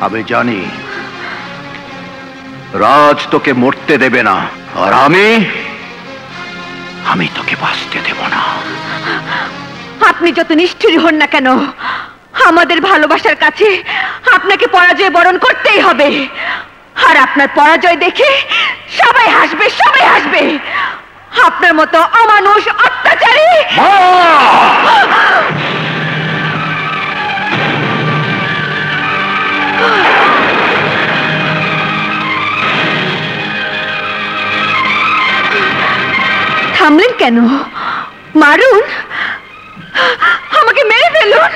আমি জানি রাজ তোকে মরতে দেবে না, আর আমি তোকে বাঁচতে দেব না। আপনি যত নিষ্ঠুরী হন না কেন, আমাদের ভালোবাসার কাছে আপনাকে পরাজয় বরণ করতেই হবে। আর আপনার পরাজয় দেখে সবাই হাসবে, সবাই হাসবে। আপনার মতো অমানুষ, অত্যাচারী। থামলেন কেন? মারুন, আমাকে মেরে ফেলুন।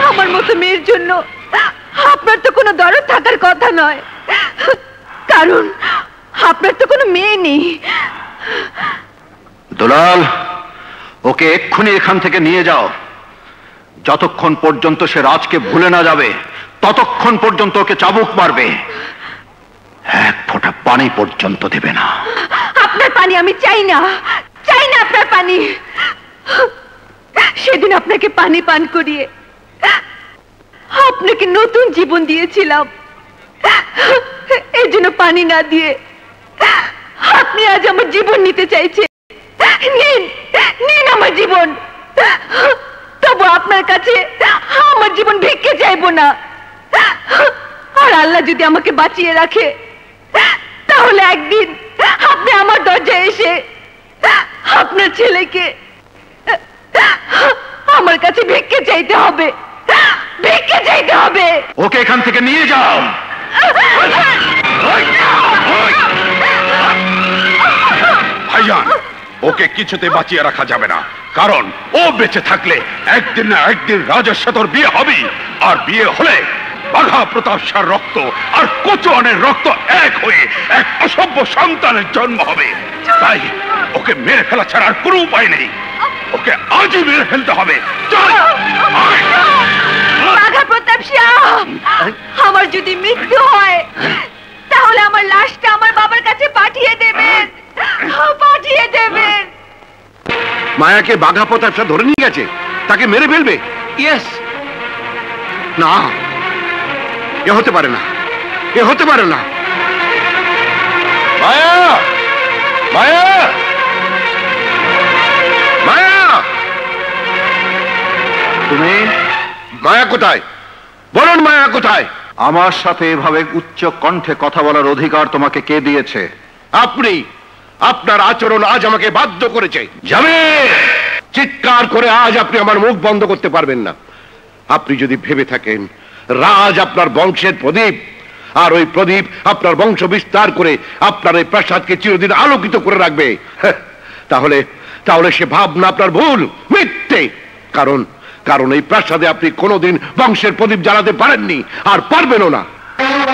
আমার মতো মেয়ের জন্য আপনার তো কোনো দরদ থাকার কথা নয়, কারণ আপনার তো কোনো মেয়ে নেই। দুলাল, ওকে এক্ষুনি এখান থেকে নিয়ে যাও। যতক্ষণ পর্যন্ত সে রাজকে ভুলে না যাবে ততক্ষণ পর্যন্ত ওকে চাবুক মারবে, এক ফোঁটা পানি পর্যন্ত দেবে না। আপনার পানি আমি চাই না, চাই না আপনার পানি। সেদিন আপনাকে পানি পান করিয়ে আপনাকে নতুন জীবন দিয়েছিলাম, এই জন্য পানি না দিয়ে আপনি আজ আমার জীবন নিতে চাইছেন। নিন, নিন আমার জীবন। তবু আপনার কাছে আমার জীবন ভিক্ষে চাইবো না। আর আল্লাহ যদি আমাকে বাঁচিয়ে রাখে, তাহলে একদিন আপনি আমার দরজায় এসে আপনার ছেলেকে আমার কাছে ভিক্ষে চাইতে হবে, ভিক্ষে চাইতে হবে। ওকে এখান থেকে নিয়ে যাও। ভাইজান, ওকে কিছুতে বাঁচিয়ে রাখা যাবে না, কারণ ও বেঁচে থাকলে একদিন না একদিন রাজের সাথে বিয়ে হবে, আর বিয়ে হলে বাঘা প্রতাপ শাহর রক্ত আর কচুয়ানের রক্ত এক হয়ে এক অসভ্য সন্তানের জন্ম হবে। তাই ওকে মেরে ফেলা ছাড়া আর কোনো উপায় নেই, ওকে আজই মেরে ফেলতে হবে। চল। বাঘা প্রতাপ শাহ, আমার যদি মৃত্যু হয় তাহলে আমার লাশটা আমার বাবার কাছে পাঠিয়ে দেবেন, পাঠিয়ে দেবেন। মায়াকে বাঘা প্রতাপ শাহ ধরে নিয়ে গেছে, তাকে মেরে ফেলবে? ইয়েস। না, এ হতে পারে না, এ হতে পারে না। মায়া, মায়া, মায়া, তুমি? মায়া কোথায়? বলুন, মায়া কোথায়? আমার সাথে এভাবে উচ্চ কণ্ঠে কথা বলার অধিকার তোমাকে কে দিয়েছে? আপনি। আপনার আচরণ আজ আমাকে বাধ্য করেছে। যাবে, চিৎকার করে আজ আপনি আমার মুখ বন্ধ করতে পারবেন না। আপনি যদি ভেবে থাকেন রাজ আপনার বংশের প্রদীপ, আর ওই প্রদীপ আপনার বংশ বিস্তার করে আপনার এই প্রাসাদকে চিরদিন আলোকিত করে রাখবে, তাহলে তাহলে সে ভাবনা আপনার ভুল, মিথ্যে। কারণ এই প্রাসাদে আপনি কোনোদিন বংশের প্রদীপ জ্বালাতে পারেননি, আর পারবেনও না।